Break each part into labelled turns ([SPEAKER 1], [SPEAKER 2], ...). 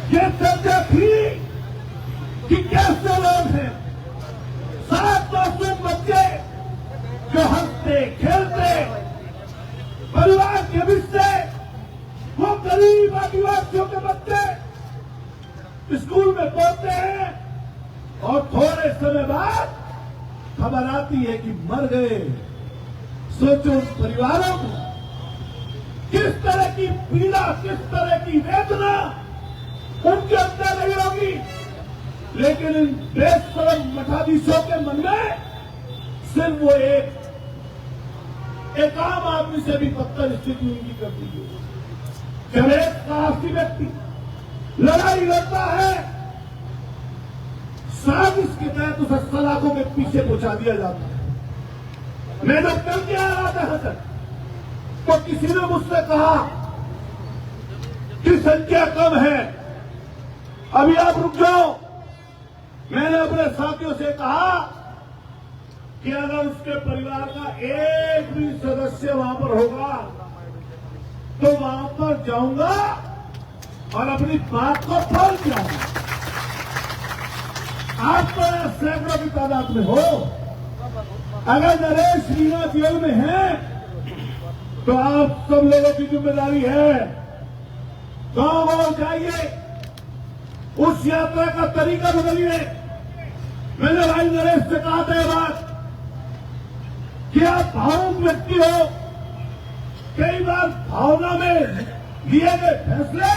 [SPEAKER 1] ये चर्चा थी कि कैसे लोग हैं 7 मासूम बच्चे जो हंसते खेलते परिवार के बीच से वो गरीब आदिवासियों के बच्चे स्कूल में पढ़ते हैं और थोड़े समय बाद खबर आती है कि मर गए। सोचो उन परिवारों को किस तरह की पीड़ा, किस तरह की वेदना उनके अंदर नहीं होगी। लेकिन इन बेशरम मठाधीशों के मन में सिर्फ वो एक आम आदमी से भी बदतर स्थिति उनकी कर दी है। जब एक साहसी व्यक्ति लड़ाई लड़ता है, साजिश के तहत उसे सलाखों के पीछे पहुंचा दिया जाता है। मैं जब चल के आ रहा था यहां तक, तो किसी ने मुझसे कहा कि संख्या कम है, अभी आप रुक जाओ। मैंने अपने साथियों से कहा कि अगर उसके परिवार का एक भी सदस्य वहां पर होगा तो वहां पर जाऊंगा और अपनी बात को फल जाऊंगा। आप तो सैकड़ों की तादाद में हो। अगर नरेश मीणा जेल में है तो आप सब लोगों की जिम्मेदारी है। गांव जाइए, उस यात्रा का तरीका बदलिए। मैंने भाई नरेश से कहा था ये बात कि आप भावुक व्यक्ति हो, कई बार भावना में लिए गए फैसले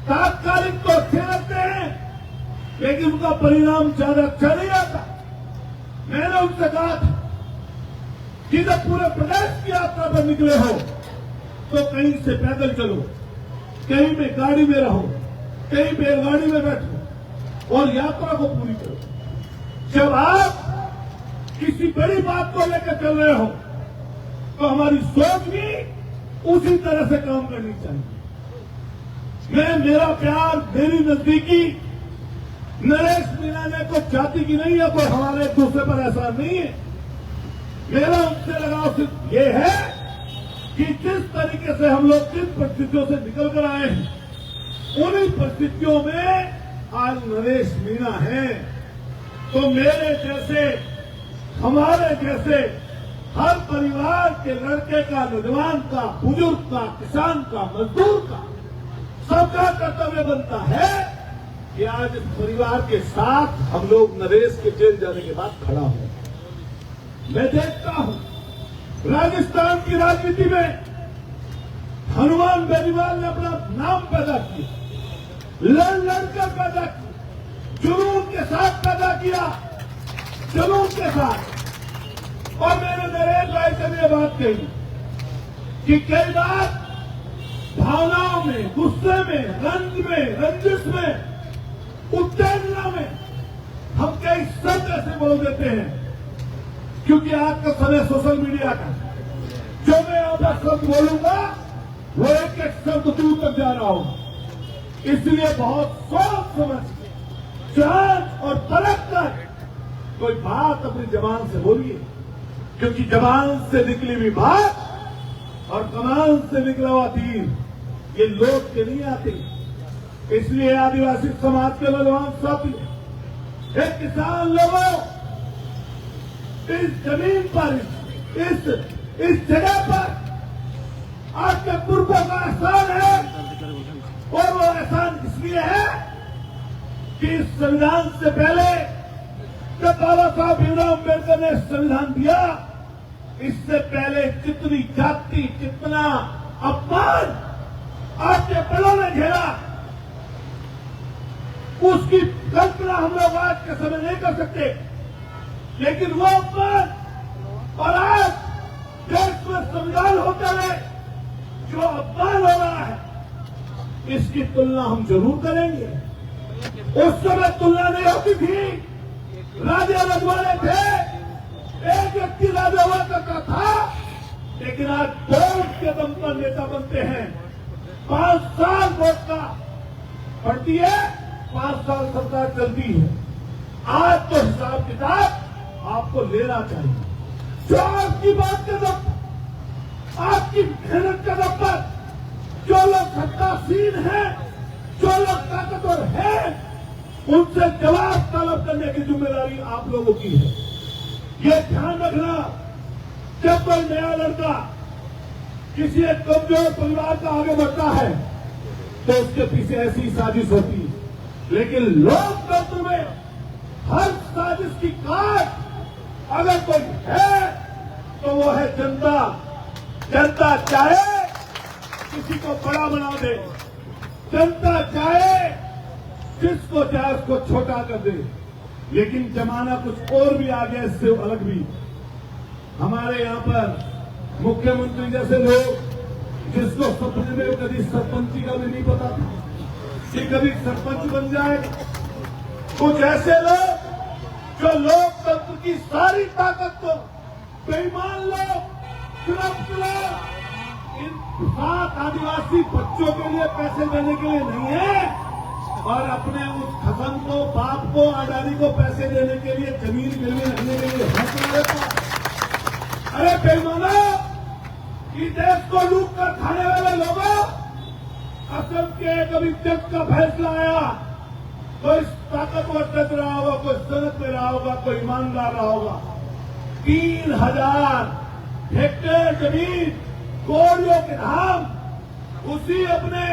[SPEAKER 1] तात्कालिक तो अच्छे लगते हैं लेकिन उनका परिणाम ज्यादा अच्छा नहीं आता। मैंने उनसे कहा था कि जब पूरे प्रदेश की यात्रा पर निकले हो तो कहीं से पैदल चलो, कहीं में गाड़ी में रहो, कहीं बैलगाड़ी में बैठो और यात्रा को पूरी करो। जब आप किसी बड़ी बात को लेकर चल रहे हो तो हमारी सोच भी उसी तरह से काम करनी चाहिए। मेरा प्यार, मेरी नजदीकी नरेश मीणा ने कोई जाति की नहीं है, कोई हमारे एक दूसरे पर ऐसा नहीं है। मेरा उनसे लगाव सिर्फ ये है कि जिस तरीके से हम लोग जिन परिस्थितियों से निकल कर आए हैं उन्हीं परिस्थितियों में आज नरेश मीणा है। तो मेरे जैसे, हमारे जैसे हर परिवार के लड़के का, नौजवान का, बुजुर्ग का, किसान का, मजदूर का सबका कर्तव्य बनता है कि आज इस परिवार के साथ हम लोग नरेश के जेल जाने के बाद खड़ा हो। मैं देखता हूं राजस्थान की राजनीति में हनुमान बेनीवाल ने अपना नाम पैदा किया, लड़कर पैदा किया, जुनून के साथ पैदा किया, जुनून के साथ। और मैंने नरेश भाई से भी ये बात कही कि कई बार भावनाओं में, गुस्से में, रंज में, रंजिश में, उत्तेजना में हम कई शब्द ऐसे बोल देते हैं क्योंकि आज का समय सोशल मीडिया का, जो मैं यहां पर शब्द बोलूंगा वो एक एक शब्द दूर तक जा रहा हूं। इसलिए बहुत सोच समझ, जांच और परख कर कोई बात अपनी जबान से बोलिए, क्योंकि जबान से निकली हुई बात और कमान से निकला हुआ तीर ये लोट के नहीं आते। इसलिए आदिवासी समाज के नौजवान साथी, एक किसान लोगों, इस जमीन पर, इस जगह पर आपके पूर्वों का एहसान है और वो एहसान इसलिए है कि इस संविधान से पहले जब बाबा साहब भीमराव अम्बेडकर ने संविधान दिया, इससे पहले जितनी जाति, जितना अपमान आपके बड़ों ने झेला उसकी कल्पना हम लोग आज के समय नहीं कर सकते। लेकिन वो अपमान और आज देश में संविधान होते हुए जो अपमान हो रहा है इसकी तुलना हम जरूर करेंगे। उस समय तुलना नहीं होती थी, राजा रजवाड़े थे, एक व्यक्ति राजा हुआ करता था, लेकिन आज वोट के दम पर नेता बनते हैं। 5 साल वोट का पड़ती है, 5 साल सरकार चलती है। आज तो हिसाब किताब आपको लेना चाहिए। जो आपकी बात के दम पर, आपकी मेहनत के दम पर जो लोग सत्तासीन हैं, हैं उनसे जवाब तलब करने की जिम्मेदारी आप लोगों की है। ये ध्यान रखना, जब कोई नया लड़का किसी एक कमजोर परिवार का आगे बढ़ता है तो उसके पीछे ऐसी साजिश होती है, लेकिन लोकतंत्र में हर साजिश की काट अगर कोई है तो वो है जनता। जनता चाहे किसी को बड़ा बना दे, जनता चाहे जिसको चाहे उसको छोटा कर दे, लेकिन जमाना कुछ और भी आ गया, इससे अलग भी। हमारे यहाँ पर मुख्यमंत्री जैसे लोग जिसको सपने में कभी सरपंची का भी नहीं पता था कि कभी सरपंच बन जाए, कुछ ऐसे लोग जो लोकतंत्र की सारी ताकत को बेईमान लोग इन 7 आदिवासी बच्चों के लिए पैसे देने के लिए नहीं है और अपने उस खसम को, बाप को, अडानी को पैसे देने के लिए, जमीन गिरवी रखने के लिए है। अरे बेईमानो, इस देश को लूट कर खाने वाले लोगों, असम के कभी जब का फैसला आया कोई ताकतवर टच रहा होगा, कोई सनत में रहा होगा, कोई ईमानदार रहा होगा। 3000 हेक्टेयर जमीन कोरियों के नाम उसी अपने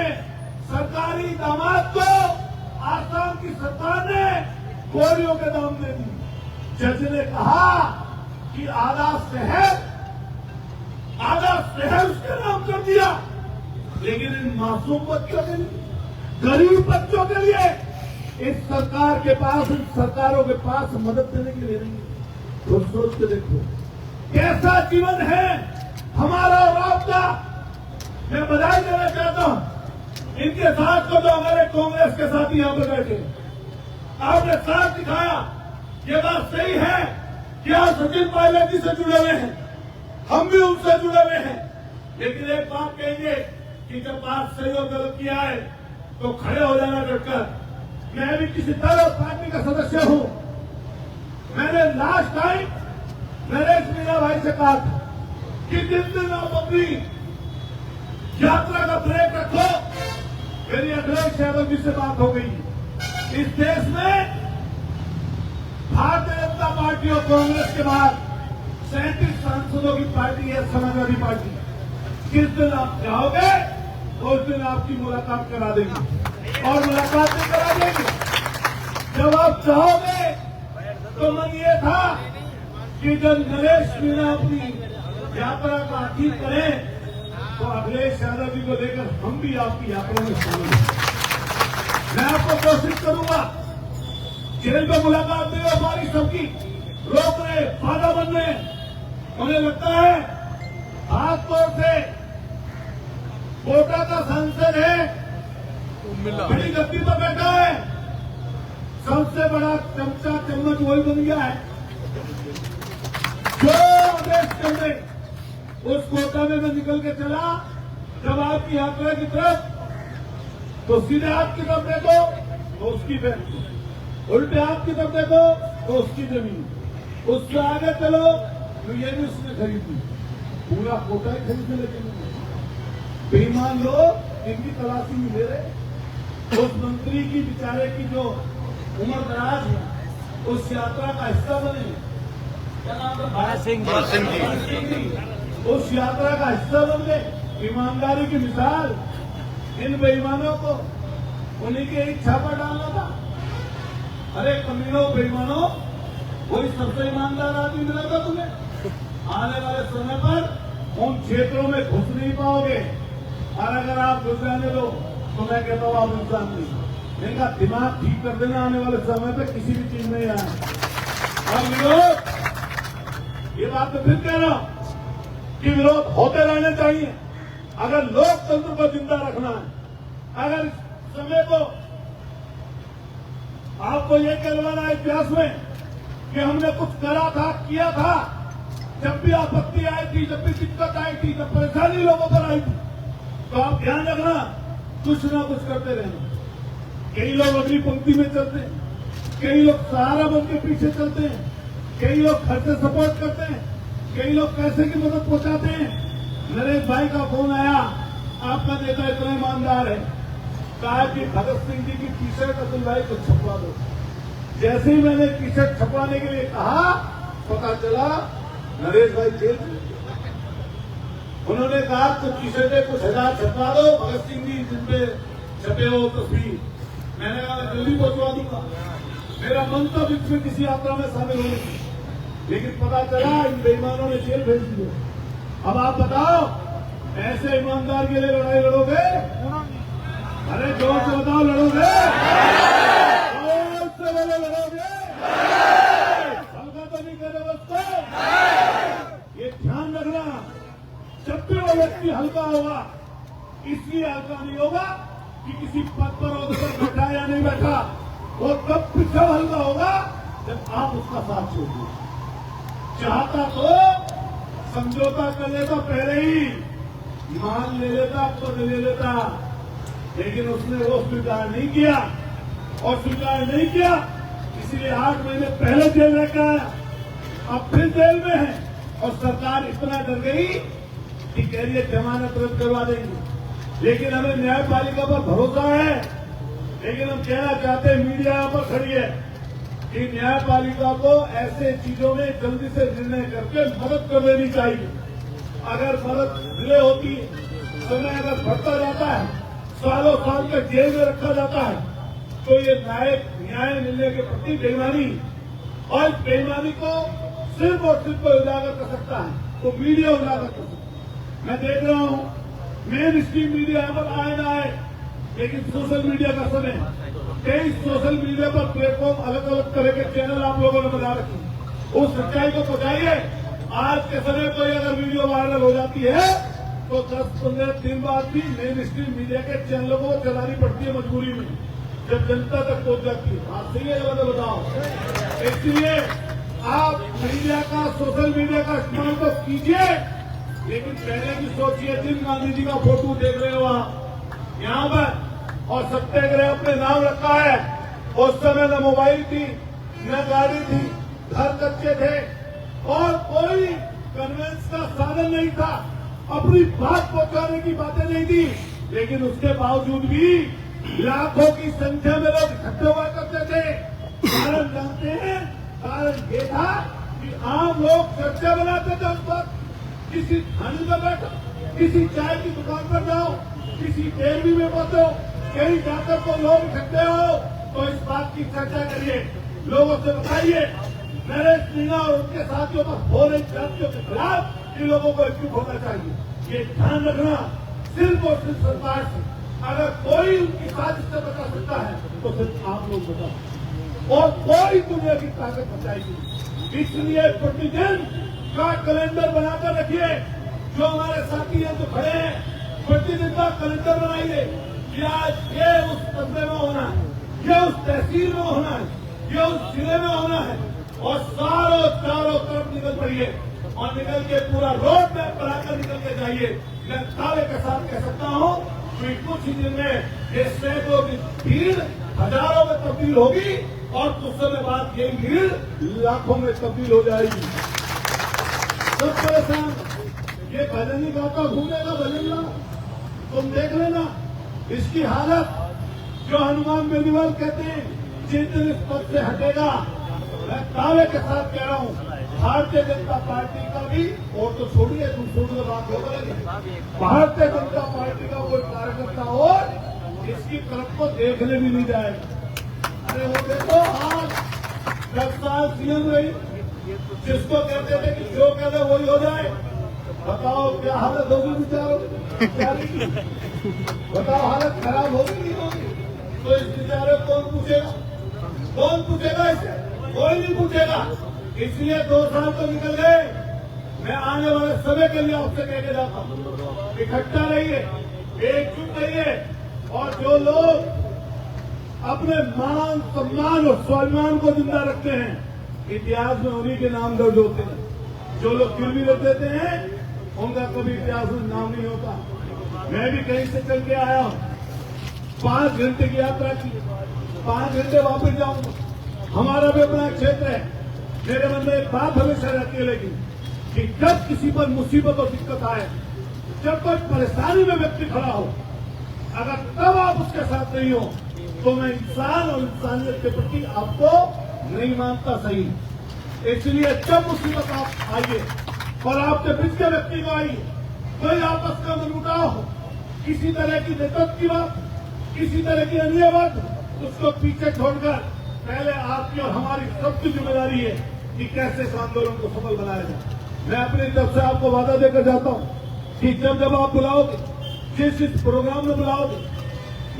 [SPEAKER 1] सरकारी दामाद को आसाम की सरकार ने कोरियों के दाम दे दी। जज ने कहा कि आधा शहर उसके नाम कर दिया, लेकिन इन मासूम बच्चों के लिए, गरीब बच्चों के लिए इस सरकार के पास, इन सरकारों के पास मदद देने के लिए नहीं है। तो सोच के देखो कैसा जीवन है हमारा और आपका। मैं बधाई देना चाहता हूं इनके साथ को, जो हमारे कांग्रेस के साथी यहां पर बैठे, आपने साथ दिखाया। ये बात सही है कि आप सचिन पायलट जी से जुड़े हुए हैं, हम भी उनसे जुड़े हुए हैं, लेकिन एक बात कहेंगे कि जब बात सही और गलत किया है तो खड़े हो जाना डटकर। मैं भी किसी तरह पार्टी का सदस्य हूं। मैंने लास्ट टाइम नरेश मीणा भाई से कहा था कि जिस दिन आप अपनी यात्रा का ब्रेक रखो, मेरी अखिलेश यादव जी से बात हो गई। इस देश में भारतीय जनता पार्टी और कांग्रेस के बाद 37 सांसदों की पार्टी है समाजवादी पार्टी। किस दिन आप चाहोगे उस दिन आपकी मुलाकात करा देंगे और मुलाकात भी करा देंगे। जब आप चाहोगे तो मन ये था कि जब नरेश मीणा अपनी यात्रा का आखिर करें तो अखिलेश यादव जी को लेकर हम भी आपकी यात्रा में शामिल हैं। मैं आपको कोशिश करूंगा जेल में मुलाकात दे हमारी सबकी रोक रहे, बाधा बन रहे। मुझे लगता है खासतौर से कोटा का सांसद है, बड़ी गद्दी पर बैठा है, सबसे बड़ा चमचा चम्मच वही बन गया है। जो आदेश कर दे उस कोटा में मैं निकल के चला, जब आपकी यात्रा की तरफ तो सीधे आपकी तरफ देखो तो उसकी बैंक, उल्टे आपकी तरफ देखो तो उसकी जमीन, उससे आगे चलो तो ये भी उसने खरीदी, पूरा कोटा ही खरीदने लगे। बेईमान लोग इनकी तलाशी नहीं ले रहे। उस मंत्री की बेचारे की जो उम्र दराज है उस यात्रा का हिस्सा बने, क्या नाम है, भरत सिंह जी, उस यात्रा का हिस्सा बन गए। ईमानदारी की मिसाल इन बेईमानों को उन्हीं के एक छापा डालना था। अरे कमीनों बेईमानों, वही सबसे ईमानदार आदमी मिला था तुम्हें। आने वाले समय पर उन क्षेत्रों में घुस नहीं पाओगे, और अगर आप घुस जाने दो तो मैं कहता हूँ आप इंसान नहीं। इनका दिमाग ठीक कर देना, आने वाले समय पे किसी भी चीज में आए। और विरोध, ये बात तो फिर कह रहा हूं कि विरोध होते रहने चाहिए अगर लोकतंत्र को जिंदा रखना है। अगर समय को आपको ये कहलवाना है इतिहास में कि हमने कुछ करा था, किया था, जब भी आपत्ति आई थी, जब भी दिक्कत आई थी, जब परेशानी लोगों पर आई थी, तो आप ध्यान रखना कुछ ना कुछ करते रहना। कई लोग अगली पंक्ति में चलते हैं, कई लोग सहारा बन के पीछे चलते हैं, कई लोग घर से सपोर्ट करते हैं, कई लोग पैसे की मदद पहुंचाते हैं। नरेश भाई का फोन आया, आपका नेता इतना ईमानदार है, कहा कि भगत सिंह जी की टी शर्ट अतुल भाई को छपवा दो। जैसे ही मैंने टी शर्ट छपवाने के लिए कहा, पता चला नरेश भाई जेल में। उन्होंने कहा कुछ टी शर्टें कुछ हजार छपवा दो भगत सिंह जी जिनपे छपे हो तस्वीर। मैंने कहा जल्दी पहुंचवा दूंगा। मेरा मन था इसमें किसी यात्रा में शामिल होने की, लेकिन पता चला इन बेईमानों ने जेल भेज दिया। अब आप बताओ, ऐसे ईमानदार के लिए लड़ाई लड़ोगे? अरे जोर से बताओ, लड़ोगे? जोर से बोलो, लड़ोगे? हल्का तो नहीं कर रहे बस। ये ध्यान रखना, जब भी वो व्यक्ति हल्का होगा, इसलिए हल्का नहीं होगा कि किसी पद पर उधर बैठा या नहीं बैठा, वो तब पीछे हल्का होगा जब आप उसका साथ छोड़िए। चाहता तो समझौता कर लेता, पहले ही ईमान ले लेता, पद ले लेता, लेकिन उसने वो स्वीकार नहीं किया। और स्वीकार नहीं किया इसलिए 8 महीने पहले जेल रह आया, अब फिर जेल में है। और सरकार इतना डर गई कि कह रही है जमानत रद्द करवा देंगे। लेकिन हमें न्यायपालिका पर भरोसा है। लेकिन हम कहना चाहते हैं, मीडिया यहाँ पर खड़ी है, कि न्यायपालिका को ऐसे चीजों में जल्दी से निर्णय करके मदद कर देनी चाहिए। अगर मदद डिले होती है, समय अगर बढ़ता जाता है, सालों साल तक जेल में रखा जाता है, तो ये न्याय मिलने के प्रति बेईमानी, और इस बेईमानी को सिर्फ और सिर्फ उजागर कर सकता है तो मीडिया उजागर कर सकता है। मैं देख रहा हूं मेन स्ट्रीम मीडिया यहाँ पर आए ना आए, लेकिन सोशल मीडिया का समय, कई सोशल मीडिया पर प्लेटफॉर्म, अलग अलग तरह के चैनल आप लोगों ने बना रखे। उस सच्चाई को पहुंचाइए। आज के समय कोई अगर वीडियो वायरल हो जाती है तो 10-15 दिन बाद भी मेन स्ट्रीम मीडिया के चैनलों को चलानी पड़ती है मजबूरी में, जब जनता तक पहुंच जाती है। आप सही है गलत बताओ। इसलिए आप मीडिया का, सोशल मीडिया का इस्तेमाल तो कीजिए, लेकिन पहले भी सोचिए, जिन गांधी जी का फोटो देख रहे हो आप यहाँ पर, और सत्याग्रह अपने नाम रखा है, उस समय न मोबाइल थी, न गाड़ी थी, घर कच्चे थे, और कोई कन्वेंस का साधन नहीं था, अपनी बात पहुंचाने की बातें नहीं थी। लेकिन उसके बावजूद भी लाखों की संख्या में लोग इकट्ठे हुआ करते थे। कारण जानते हैं, कारण ये था कि आम लोग चर्चा बनाते थे। उस वक्त किसी थाने में बैठो, किसी चाय की दुकान पर जाओ, किसी डेयरी में पहुंचो, कहीं जाकर को लोग इकट्ठे हो तो इस बात की चर्चा करिए, लोगों से बताइए नरेश मीणा और उनके साथियों पर हो रही जातियों के खिलाफ इन लोगों को एकजुट होना चाहिए। ये ध्यान रखना, सिर्फ और सिर्फ सरकार से अगर कोई उनकी साजिश से बचा सकता है तो सिर्फ आप लोग बताओ, और कोई दुनिया की ताकत बचाएगी। इसलिए प्रतिदिन का कैलेंडर बनाकर रखिए। जो हमारे साथी हैं जो खड़े हैं, प्रतिदिन का कैलेंडर बनाइए कि आज ये उस कस्बे में होना है, ये उस तहसील में होना है, ये उस जिले में होना है, और चारों तरफ निकल पड़िए और निकल के पूरा रोड मैप बनाकर निकल के जाइए। मैं दावे के साथ कह सकता हूँ कि कुछ ही दिन में ये सैकड़ों की भीड़ हजारों में तब्दील होगी, और कुछ समय बाद ये भीड़ लाखों में तब्दील हो जाएगी। सब परेशान, ये भजन ही गाता घूमेगा भजन ला, तुम देख लेना इसकी हालत। जो हनुमान बेनीवाल कहते हैं, जिस दिन इस पद से हटेगा, मैं दावे के साथ कह रहा हूँ, भारतीय जनता पार्टी का भी, और तो छोड़िए दूसरों की बात हो गई, भारतीय जनता पार्टी का कोई कार्यकर्ता और इसकी तरफ को देखने भी नहीं जाएगा। अरे वो देखो, आज 10 साल सीएम रही, जिसको कहते थे कि जो कहते वही हो जाए, बताओ क्या हालत होगी विचारों, बताओ हालत खराब होगी नहीं होगी? तो इस विचारे कौन पूछेगा? कौन पूछेगा इसे? कोई नहीं पूछेगा। इसलिए 2 साल तो निकल गए। मैं आने वाले समय के लिए आपसे कह के जाता हूँ, इकट्ठा रहिए, एकजुट रहिए, और जो लोग अपने मान, सम्मान और स्वाभिमान को जिंदा रखते हैं, इतिहास में उन्हीं के नाम दर्ज होते हैं। जो लोग गिरवी रख देते हैं, उनका कभी इतिहास में नाम नहीं होता। मैं भी कहीं से चल के आया हूँ, 5 घंटे की यात्रा की, 5 घंटे वापस जाऊंगा। हमारा भी अपना क्षेत्र है। मेरे मन में एक बात हमेशा रहती है, लेकिन कि जब किसी पर मुसीबत और दिक्कत आए, जब कोई परेशानी में व्यक्ति खड़ा हो, अगर तब आप उसके साथ नहीं हो तो मैं इंसान और इंसानियत के प्रति आपको नहीं मानता सही। इसलिए जब मुसीबत आप आइए और आपके बीच के व्यक्ति को आइए, कोई आपस का मनमुटाव हो, किसी तरह की दिक्कत की बात, किसी तरह की अन्य बात, उसको पीछे छोड़कर पहले आपकी और हमारी सबकी जिम्मेदारी है कि कैसे इस आंदोलन को सफल बनाया जाए। मैं अपनी तरफ से आपको वादा देकर जाता हूं कि जब आप बुलाओगे, जिस प्रोग्राम में बुलाओगे,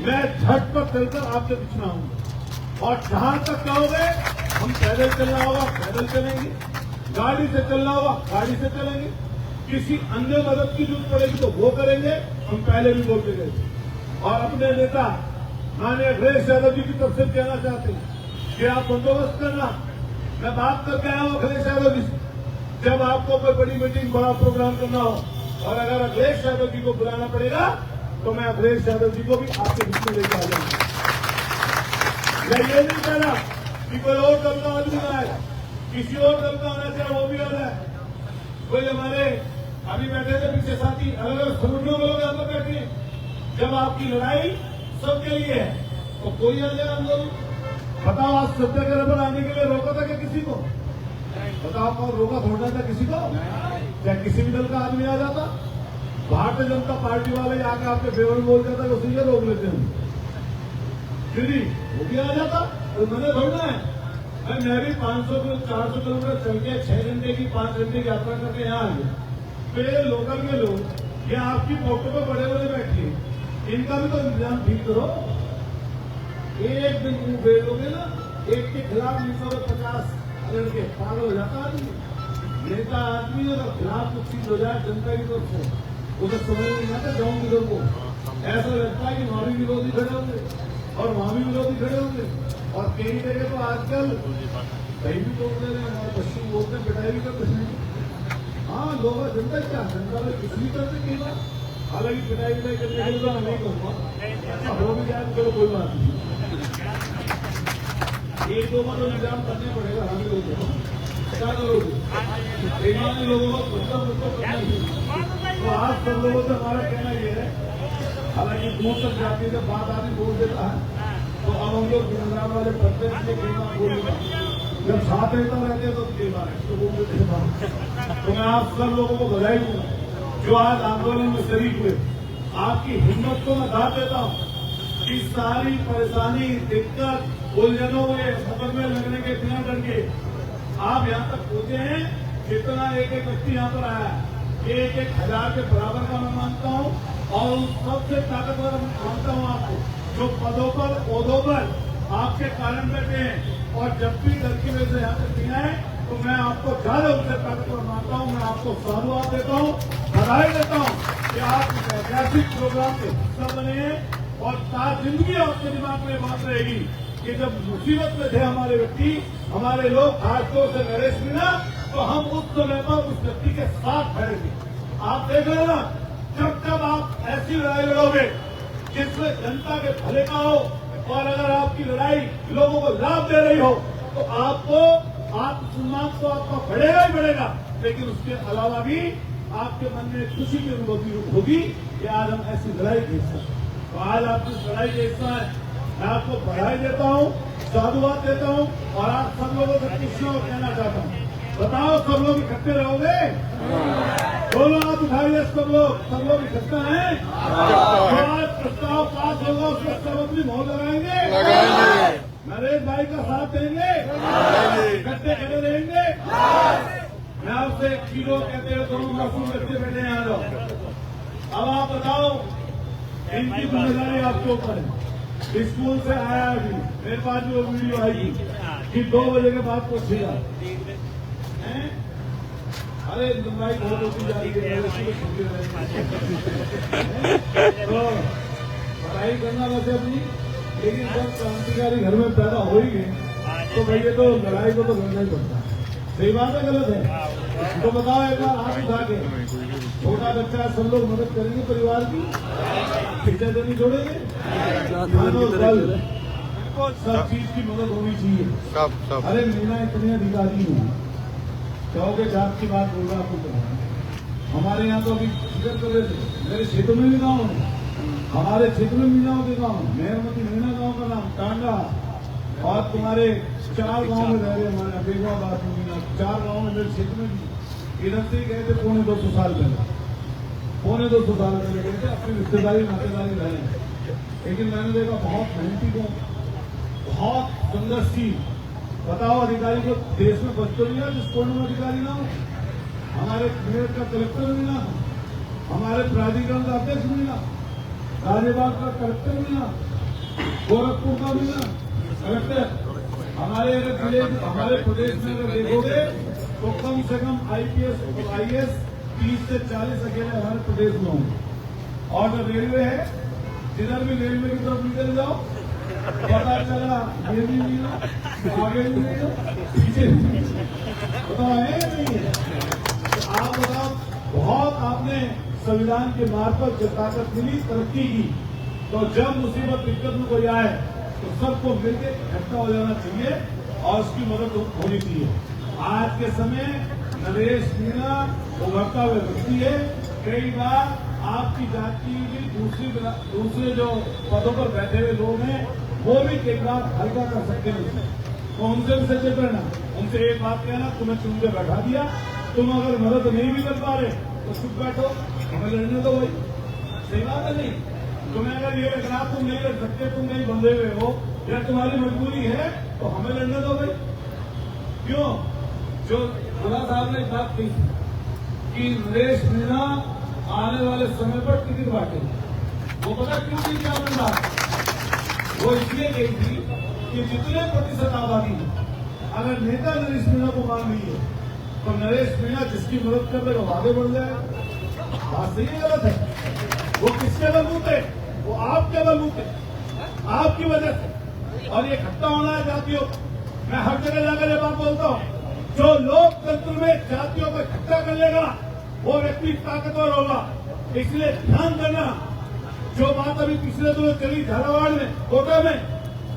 [SPEAKER 1] मैं झटपट चलकर आपके पीछे आऊंगा। और जहां तक कहोगे हम पैदल चलना होगा पैदल चलेंगे, गाड़ी से चलना होगा गाड़ी से चलेंगे, किसी अन्य मदद की जरूरत पड़ेगी तो वो करेंगे। हम पहले भी बोलते गए और अपने नेता माननीय अखिलेश यादव जी की तरफ से कहना चाहते हैं कि आप बंदोबस्त करना। मैं बात करके आया हूं अखिलेश यादव जी से, जब आपको कोई बड़ी मीटिंग बड़ा प्रोग्राम करना हो और अगर अखिलेश यादव जी को बुलाना पड़ेगा तो मैं अखिलेश यादव जी को भी आपके बीच में लेकर आ जाऊंगा। मैं ये नहीं कह रहा कि कोई और दल का आदमी ना आए, किसी और दल का आना चाहे वो भी आ जाए। कोई हमारे अभी बैठे थे पीछे साथी, अलग अलग संगठनों के लोग यहाँ पर बैठे हैं। जब आपकी लड़ाई सबके लिए है तो कोई आ जाए आंदोलन। बताओ आज सत्याग्रह पर आने के लिए रोका था क्या किसी को? बताओ कौन रोका थोड़ा था किसी को? क्या किसी भी दल का आदमी आ जाता? भारतीय जनता पार्टी वाले आके आपके फेवर में बोल जाता है उसे ये रोक लेते हैं, दीदी वो भी आ जाता तो मैंने थोड़ा है। मैं भी 500 400 किलोमीटर चल के 6 घंटे की 5 घंटे की यात्रा करके यहाँ आ गया। फिर लोकल के लोग ये आपकी फोटो पे बड़े बड़े बैठे, इनका भी तो इंतजाम ठीक करो। एक दिन मुंह बेचोगे ना, एक के खिलाफ 250 लड़के पागल हो जाता आदमी। नेता आदमी अगर खिलाफ कुछ चीज हो जाए जनता की तरफ से उसे समझ नहीं आता जाऊं किधर को। ऐसा लगता है कि वहां भी विरोधी खड़े होंगे और वहां भी विरोधी खड़े होंगे। और कई जगह तो आजकल कहीं भी तोड़ दे रहे हैं और पश्चिम बोलते हैं, पिटाई भी करते हैं। हाँ लोग जनता क्या जनता में कुछ भी करते कई बार, हालांकि पिटाई करने के लिए नहीं कहूँगा, हो भी जाए तो कोई बात नहीं। एक दो बार तो निजाम करने पड़ेगा, हम लोग क्या करोगे? बेईमानी लोगों को करना ही। तो आज सब लोगों से हमारा कहना ये है, हालांकि दूर तक जाती है जब बात आदमी बोल देता है तो अब हम लोग गुजरात वाले पढ़ते हैं कि कई बार बोल देता, जब साथ रहता रहते हैं तो कई बार तो बोल देते हैं। तो मैं आप सब लोगों को बधाई दूंगा जो आज आंदोलन में शरीक हुए। आपकी हिम्मत को मैं दाद देता हूँ कि सारी परेशानी, दिक्कत, उलझनों में मुकदमे लगने के बिना डर के आप यहाँ तक पहुंचे हैं। जितना एक एक व्यक्ति यहाँ पर आया है, 1,000 के बराबर का मैं मानता हूँ और सबसे ताकतवर मानता हूँ आपको, जो पदों पर पौधों पर आपके कारण बैठे हैं। और जब भी घर की वजह से यहाँ तक नहीं आए तो मैं आपको ज्यादा उनसे ताकतवर मानता हूँ। मैं आपको साधुवाद देता हूँ, बधाई देता हूँ कि आप इस ऐतिहासिक प्रोग्राम के हिस्सा बने हैं। और सारी जिंदगी आपके दिमाग में बात रहेगी कि जब मुसीबत में थे हमारे व्यक्ति, हमारे लोग, खासतौर से नरेश मीणा, तो हम उस समय पर उस व्यक्ति के साथ खड़े थे। आप देख रहे हो ना, जब जब आप ऐसी लड़ाई लड़ोगे जिसमें जनता के भले का हो और अगर आपकी लड़ाई लोगों को लाभ दे रही हो तो आपको आत्मसम्मान तो आपका बढ़ेगा ही बढ़ेगा, लेकिन उसके अलावा भी आपके मन में खुशी की अनुभूति होगी कि आज हम ऐसी लड़ाई जीत सकते। तो आज आप जिस लड़ाई के हिस्सा है, मैं आपको बधाई देता हूँ, साधुवाद देता हूँ और आप सब लोगों से पूछना और कहना चाहता हूँ, बताओ सब लोग इकट्ठे रहोगे? बोलो आप उठाइए, सब लोग इकट्ठा हैं? तो आज प्रस्ताव पास होगा उसमें सब अपनी मोहर लगाएंगे, नरेश भाई का साथ देंगे, इकट्ठे खड़े रहेंगे। मैं आपसे एक चीजों कहते हैं, दोनों मासूम बच्चे बैठे हैं, आ जाओ। अब आप बताओ, इनकी जिम्मेदारी आपके ऊपर है। स्कूल से आया अभी मेरे पास भी वो वीडियो आएगी कि 2 बजे के बाद पूछेगा, अरे लंबाई बहुत होती जा रही है तो पढ़ाई करना वैसे अपनी, लेकिन जब क्रांतिकारी घर में पैदा हो ही गए तो भैया तो लड़ाई को तो लड़ना ही पड़ता है। सही बात है गलत है? तो बताओ एक बार हाथ उठा के, छोटा बच्चा सब लोग मदद करेंगे परिवार की, खिंचा देनी छोड़ेंगे, सब चीज की मदद होनी चाहिए। अरे मीना इतने अधिकारी हूँ, कहोगे जात की बात बोल रहा आपको, हमारे यहाँ तो अभी फिक्र कर रहे थे, मेरे क्षेत्र में भी गाँव है, हमारे क्षेत्र में मीनाओं के गांव, मेहरमती मीना गांव का नाम टांगा, और तुम्हारे 4 गांव में रह रहे हमारे बेगवाबाद में मीना, 4 गांव में मेरे क्षेत्र में भी इधर से ही गए थे पौने 200 साल पहले, पौने 200 साल पहले गए थे, अपनी रिश्तेदारी नातेदारी रहे। लेकिन मैंने देखा बहुत मेहनती को, बहुत सुंदर सी, बताओ अधिकारी को देश में बच्चों नहीं है जिसको अधिकारी ना हो, हमारे मेयर का कलेक्टर मिला, हमारे प्राधिकरण का अध्यक्ष मिला, गाजियाबाद का कलेक्टर मिला, गोरखपुर का मिला कलेक्टर। हमारे अगर जिले, हमारे प्रदेश में अगर देखोगे तो कम से कम IPS और IAS 30 से 40 अकेले हमारे प्रदेश में होंगे। और जो रेलवे है, जिधर भी रेलवे की तरफ निकल जाओ पता चला ये भी मिला, आगे भी मिला, पीछे भी मिला, बताओ है नहीं है? तो आप बताओ, बहुत आपने संविधान के मार्फत जो ताकत मिली, तरक्की की, तो जब मुसीबत दिक्कत में कोई आए तो सबको मिलकर इकट्ठा हो जाना चाहिए और उसकी मदद होनी चाहिए। आज के समय नरेश मीणा उभरता हुआ व्यक्ति है। कई बार आपकी जाति की दूसरे जो पदों पर बैठे हुए लोग हैं वो भी कई बार हल्का कर सकते हैं, तो उनसे भी सचेत रहना। उनसे एक बात कहना, तुम्हें चुन के बैठा दिया, तुम अगर मदद नहीं भी कर पा रहे तो चुप बैठो, हमें लड़ने दो भाई, सही बात है नहीं? तुम्हें अगर ये लग रहा तुम नहीं लड़ सकते, तुम नहीं बंधे हुए हो या तुम्हारी मजबूरी है तो हमें लड़ने दो भाई। क्यों? जो खुदा साहब ने बात की कि नरेश मीणा आने वाले समय पर टिकट बांटे, वो पता क्यों थी क्या बंदा? वो इसलिए गई थी कि जितने प्रतिशत आबादी अगर नेता नरेश मीणा को मान रही है तो नरेश मीणा जिसकी मदद कर रहे वो आगे बढ़ जाए। बात सही है गलत है? वो किसके बलबूते है? वो आपके बलबूते, आपकी वजह से। और ये इकट्ठा होना है जातियों। मैं हर जगह जाकर ये बात बोलता हूँ, जो लोकतंत्र में जातियों को इकट्ठा कर लेगा वो व्यक्ति ताकतवर होगा। इसलिए ध्यान देना, जो बात अभी पिछले दिनों चली झालावाड़ में, कोटा में,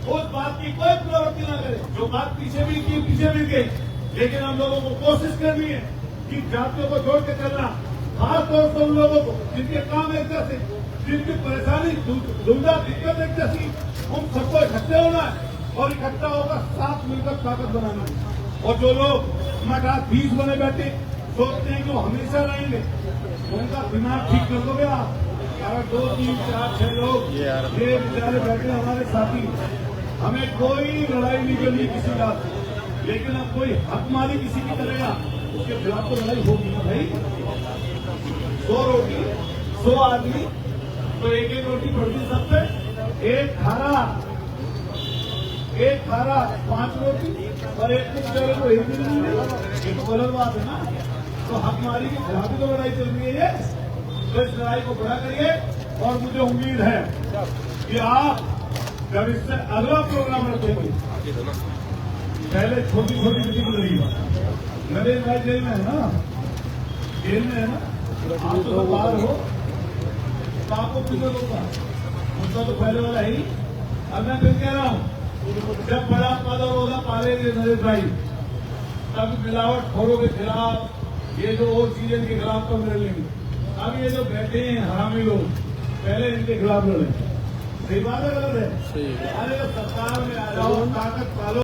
[SPEAKER 1] उस बात की कोई पुनरावृत्ति न करे। जो बात पीछे भी की, पीछे भी गई, लेकिन हम लोगों को कोशिश करनी है कि जातियों को जोड़ के चलना, खासतौर से उन लोगों को जिनके काम एक जैसे, जिनकी परेशानी दुविधा दिक्कत एक जैसी, उन सबको इकट्ठे होना है और इकट्ठा होकर साथ मिलकर ताकत बनाना है। और जो लोग मठात 20 बने बैठे सोचते हैं कि वो हमेशा रहेंगे, उनका दिमाग ठीक कर दोगे आप। अगर 2, 3, 4, 6 लोग ये बेचारे बैठे हमारे साथी, हमें कोई लड़ाई नहीं करनी किसी बात से, लेकिन अब कोई हकमारी किसी की करेगा उसके खिलाफ तो लड़ाई होगी ना भाई। 100 रोटी 100 आदमी तो एक रोटी पड़ती सब पे, एक खारा 5 रोटी और एक बेचारे को एक भी नहीं मिली, ये तो गलत बात है ना। तो हकमारी के खिलाफ ही तो लड़ाई चल रही है। तो इस लड़ाई को बड़ा करिए और मुझे उम्मीद है कि आप जब इससे अगला प्रोग्राम रखेंगे, पहले छोटी छोटी मीटिंग लगी, नरेश भाई जेल में है ना, जेल में है ना, आप तो बाहर हो तो आपको किसे होगा, मुद्दा तो पहले वाला ही। अब मैं फिर कह रहा हूँ, जब बड़ा पद और ओहदा पालेंगे नरेश भाई, तब मिलावटखोरों के खिलाफ, ये जो और चीजें के खिलाफ कब लड़ेंगे। अब ये जो बैठे हैं हरामी लोग, पहले इनके खिलाफ लड़े। सही बात है गलत है? अरे सरकार में आ जाओ, ताकत पालो।